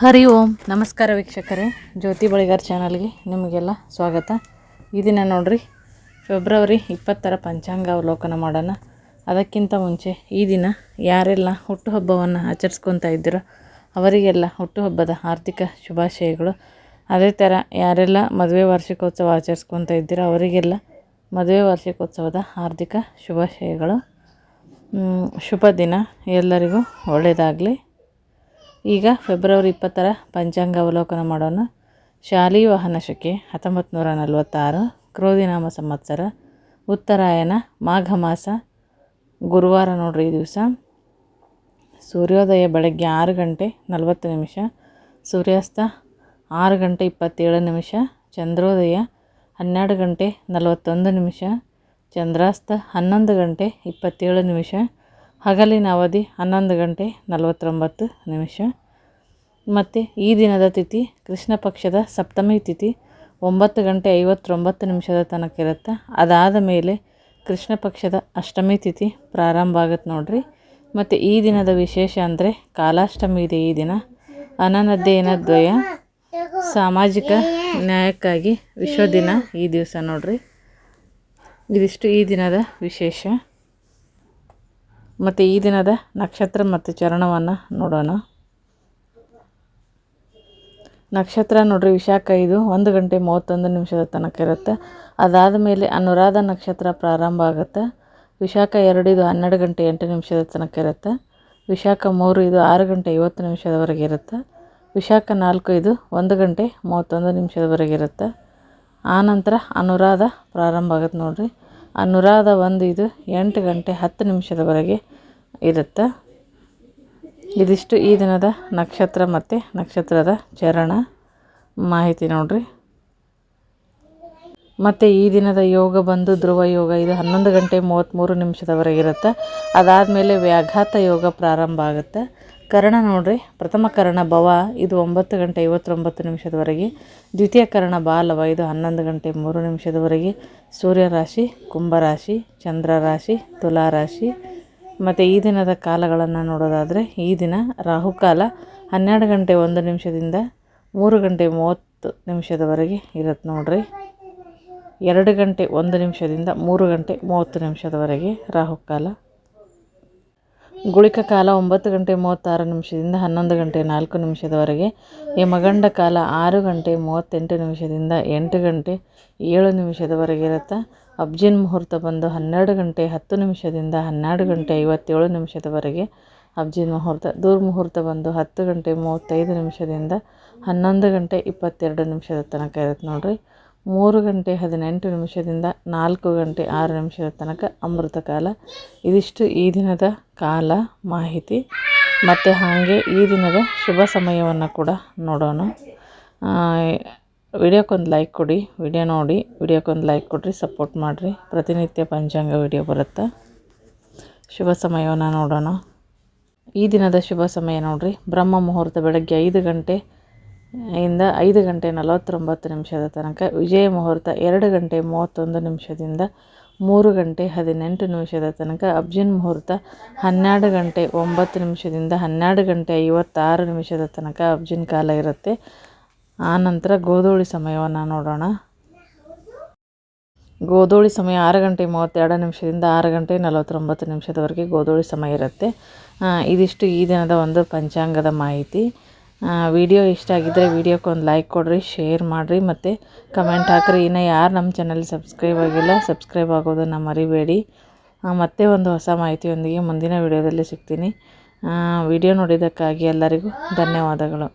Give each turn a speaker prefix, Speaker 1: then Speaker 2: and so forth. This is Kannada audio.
Speaker 1: ಹರಿ ಓಂ ನಮಸ್ಕಾರ ವೀಕ್ಷಕರೇ, ಜ್ಯೋತಿ ಬಳಿಗಾರ್ ಚಾನಲ್ಗೆ ನಿಮಗೆಲ್ಲ ಸ್ವಾಗತ. ಈ ದಿನ ನೋಡ್ರಿ ಫೆಬ್ರವರಿ 20ರ ಪಂಚಾಂಗ ಅವಲೋಕನ ಮಾಡೋಣ. ಅದಕ್ಕಿಂತ ಮುಂಚೆ ಈ ದಿನ ಯಾರೆಲ್ಲ ಹುಟ್ಟುಹಬ್ಬವನ್ನು ಆಚರಿಸ್ಕೊತಾ ಇದ್ದೀರೋ ಅವರಿಗೆಲ್ಲ ಹುಟ್ಟುಹಬ್ಬದ ಆರ್ಥಿಕ ಶುಭಾಶಯಗಳು. ಅದೇ ಥರ ಯಾರೆಲ್ಲ ಮದುವೆ ವಾರ್ಷಿಕೋತ್ಸವ ಆಚರಿಸ್ಕೊತಾ ಇದ್ದೀರೋ ಅವರಿಗೆಲ್ಲ ಮದುವೆ ವಾರ್ಷಿಕೋತ್ಸವದ ಹಾರ್ದಿಕ ಶುಭಾಶಯಗಳು. ಶುಭ ದಿನ, ಎಲ್ಲರಿಗೂ ಒಳ್ಳೆಯದಾಗಲಿ. ಈಗ ಫೆಬ್ರವರಿ 20ರ ಪಂಚಾಂಗ ಅವಲೋಕನ ಮಾಡೋಣ. ಶಾಲಿವಾಹನ ಶಕೆ 1946, ಕ್ರೋಧಿನಾಮ ಸಂವತ್ಸರ, ಉತ್ತರಾಯಣ, ಮಾಘ ಮಾಸ, ಗುರುವಾರ ನೋಡ್ರಿ ಈ ದಿವಸ. ಸೂರ್ಯೋದಯ ಬೆಳಗ್ಗೆ 6 ಗಂಟೆ 40 ನಿಮಿಷ, ಸೂರ್ಯಾಸ್ತ 6 ಗಂಟೆ 27 ನಿಮಿಷ, ಚಂದ್ರೋದಯ 12 ಗಂಟೆ 41 ನಿಮಿಷ, ಚಂದ್ರಾಸ್ತ 11 ಗಂಟೆ 27 ನಿಮಿಷ, ಹಗಲಿನ ಅವಧಿ 11 ಗಂಟೆ 49 ನಿಮಿಷ. ಮತ್ತು ಈ ದಿನದ ತಿಥಿ ಕೃಷ್ಣ ಪಕ್ಷದ ಸಪ್ತಮಿ ತಿಥಿ 9 ಗಂಟೆ 59 ನಿಮಿಷದ ತನಕ ಇರುತ್ತೆ. ಅದಾದ ಮೇಲೆ ಕೃಷ್ಣ ಪಕ್ಷದ ಅಷ್ಟಮಿ ತಿಥಿ ಪ್ರಾರಂಭ ಆಗುತ್ತೆ ನೋಡ್ರಿ. ಮತ್ತು ಈ ದಿನದ ವಿಶೇಷ ಅಂದರೆ ಕಾಲಾಷ್ಟಮಿ ಇದೆ ಈ ದಿನ. ಅನನಧ್ಯಯನ ದ್ವಯ, ಸಾಮಾಜಿಕ ನ್ಯಾಯಕ್ಕಾಗಿ ವಿಶ್ವ ದಿನ ಈ ದಿವಸ ನೋಡ್ರಿ. ಇದಿಷ್ಟು ಈ ದಿನದ ವಿಶೇಷ. ಮತ್ತು ಈ ದಿನದ ನಕ್ಷತ್ರ ಮತ್ತು ಚರಣವನ್ನು ನೋಡೋಣ. ನಕ್ಷತ್ರ ನೋಡ್ರಿ ವಿಶಾಖ, ಇದು 1 ಗಂಟೆ 31 ನಿಮಿಷದ ತನಕ ಇರುತ್ತೆ. ಅದಾದ ಮೇಲೆ ಅನುರಾಧ ನಕ್ಷತ್ರ ಪ್ರಾರಂಭ ಆಗುತ್ತೆ. ವಿಶಾಖ 2 ಇದು 12 ಗಂಟೆ 8 ನಿಮಿಷದ ತನಕ ಇರುತ್ತೆ. ವಿಶಾಖ 3 ಇದು 6 ಗಂಟೆ 50 ನಿಮಿಷದವರೆಗೆ ಇರುತ್ತೆ. ವಿಶಾಖ 4 ಇದು 1 ಗಂಟೆ 31 ನಿಮಿಷದವರೆಗೆ ಇರುತ್ತೆ. ಆನಂತರ ಅನುರಾಧ ಪ್ರಾರಂಭ ಆಗುತ್ತೆ ನೋಡ್ರಿ. ಅನುರಾಧ 1 ಇದು 8 ಗಂಟೆ 10 ನಿಮಿಷದವರೆಗೆ ಇರುತ್ತೆ. ಇದಿಷ್ಟು ಈ ದಿನದ ನಕ್ಷತ್ರ ಮತ್ತು ನಕ್ಷತ್ರದ ಚರಣ ಮಾಹಿತಿ ನೋಡ್ರಿ. ಮತ್ತು ಈ ದಿನದ ಯೋಗ ಬಂದು ಧ್ರುವ ಯೋಗ, ಇದು 11 ಗಂಟೆ 33 ನಿಮಿಷದವರೆಗೆ ಇರುತ್ತೆ. ಅದಾದಮೇಲೆ ವ್ಯಾಘಾತ ಯೋಗ ಪ್ರಾರಂಭ ಆಗುತ್ತೆ. ಕರ್ಣ ನೋಡ್ರಿ, ಪ್ರಥಮ ಕರ್ಣ ಭವ, ಇದು 9 ಗಂಟೆ 59 ನಿಮಿಷದವರೆಗೆ. ದ್ವಿತೀಯ ಕರ್ಣ ಬಾಲವ, ಇದು 11 ಗಂಟೆ 3 ನಿಮಿಷದವರೆಗೆ. ಸೂರ್ಯ ರಾಶಿ ಕುಂಭರಾಶಿ, ಚಂದ್ರ ರಾಶಿ ತುಲಾ ರಾಶಿ. ಮತ್ತು ಈ ದಿನದ ಕಾಲಗಳನ್ನು ನೋಡೋದಾದರೆ ಈ ದಿನ ರಾಹುಕಾಲ 12 ಗಂಟೆ 1 ನಿಮಿಷದಿಂದ 3 ಗಂಟೆ 30 ನಿಮಿಷದವರೆಗೆ ಇರುತ್ತೆ ನೋಡ್ರಿ. 2 ಗಂಟೆ 1 ನಿಮಿಷದಿಂದ 3 ಗಂಟೆ 30 ನಿಮಿಷದವರೆಗೆ ರಾಹುಕಾಲ. ಗುಳಿಕ ಕಾಲ 9 ಗಂಟೆ 36 ನಿಮಿಷದಿಂದ 11 ಗಂಟೆ 4 ನಿಮಿಷದವರೆಗೆ. ಯಮಗಂಡ ಕಾಲ 6 ಗಂಟೆ 38 ನಿಮಿಷದಿಂದ 8 ಗಂಟೆ 7 ನಿಮಿಷದವರೆಗೆ ಇರುತ್ತೆ. ಅಬ್ಜಿನ್ ಮುಹೂರ್ತ ಬಂದು 12 ಗಂಟೆ 10 ನಿಮಿಷದಿಂದ 12 ಗಂಟೆ 57 ನಿಮಿಷದವರೆಗೆ ಅಬ್ಜಿನ್ ಮುಹೂರ್ತ. ದುರ್ಮುಹೂರ್ತ ಬಂದು 10 ಗಂಟೆ 35 ನಿಮಿಷದಿಂದ 11 ಗಂಟೆ 22 ನಿಮಿಷದ ತನಕ ಇರುತ್ತೆ ನೋಡ್ರಿ. 3 ಗಂಟೆ 18 ನಿಮಿಷದಿಂದ 4 ಗಂಟೆ 6 ನಿಮಿಷದ ತನಕ ಅಮೃತ ಕಾಲ. ಇದಿಷ್ಟು ಈ ದಿನದ ಕಾಲ ಮಾಹಿತಿ. ಮತ್ತು ಹಾಗೆ ಈ ದಿನದ ಶುಭ ಸಮಯವನ್ನು ಕೂಡ ನೋಡೋಣ. ವಿಡಿಯೋಕ್ಕೊಂದು ಲೈಕ್ ಕೊಡಿ, ವಿಡಿಯೋ ನೋಡಿ ವಿಡಿಯೋಕ್ಕೊಂದು ಲೈಕ್ ಕೊಡಿರಿ, ಸಪೋರ್ಟ್ ಮಾಡಿರಿ. ಪ್ರತಿನಿತ್ಯ ಪಂಚಾಂಗ ವಿಡಿಯೋ ಬರುತ್ತೆ. ಶುಭ ಸಮಯವನ್ನು ನೋಡೋಣ. ಈ ದಿನದ ಶುಭ ಸಮಯ ನೋಡ್ರಿ. ಬ್ರಹ್ಮ ಮುಹೂರ್ತ ಬೆಳಗ್ಗೆ 5 ಗಂಟೆ ಇಂದ 5 ಗಂಟೆ 49 ನಿಮಿಷದ ತನಕ. ವಿಜಯ ಮುಹೂರ್ತ 2 ಗಂಟೆ 31 ನಿಮಿಷದಿಂದ 3 ಗಂಟೆ 18 ನಿಮಿಷದ ತನಕ. ಅಬ್ಜಿನ್ ಮುಹೂರ್ತ 12 ಗಂಟೆ 9 ನಿಮಿಷದಿಂದ 12 ಗಂಟೆ 56 ನಿಮಿಷದ ತನಕ ಅಬ್ಜಿನ್ ಕಾಲ ಇರುತ್ತೆ. ಆನಂತರ ಗೋಧೂಳಿ ಸಮಯವನ್ನು ನೋಡೋಣ. ಗೋಧೂಳಿ ಸಮಯ 6 ಗಂಟೆ 32 ನಿಮಿಷದಿಂದ 6 ಗಂಟೆ 49 ನಿಮಿಷದವರೆಗೆ ಗೋಧೂಳಿ ಸಮಯ ಇರುತ್ತೆ. ಇದಿಷ್ಟು ಈ ದಿನದ ಒಂದು ಪಂಚಾಂಗದ ಮಾಹಿತಿ. ವಿಡಿಯೋ ಇಷ್ಟ ಆಗಿದ್ದರೆ ವಿಡಿಯೋಕ್ಕೊಂದು ಲೈಕ್ ಕೊಡಿರಿ, ಶೇರ್ ಮಾಡಿರಿ, ಮತ್ತು ಕಮೆಂಟ್ ಹಾಕಿರಿ. ಇನ್ನು ಯಾರು ನಮ್ಮ ಚಾನಲ್ ಸಬ್ಸ್ಕ್ರೈಬ್ ಆಗಿಲ್ಲ ಸಬ್ಸ್ಕ್ರೈಬ್ ಆಗೋದನ್ನು ಮರಿಬೇಡಿ. ಮತ್ತೆ ಒಂದು ಹೊಸ ಮಾಹಿತಿಯೊಂದಿಗೆ ಮುಂದಿನ ವಿಡಿಯೋದಲ್ಲಿ ಸಿಗ್ತೀನಿ. ವಿಡಿಯೋ ನೋಡಿದ್ದಕ್ಕಾಗಿ ಎಲ್ಲರಿಗೂ ಧನ್ಯವಾದಗಳು.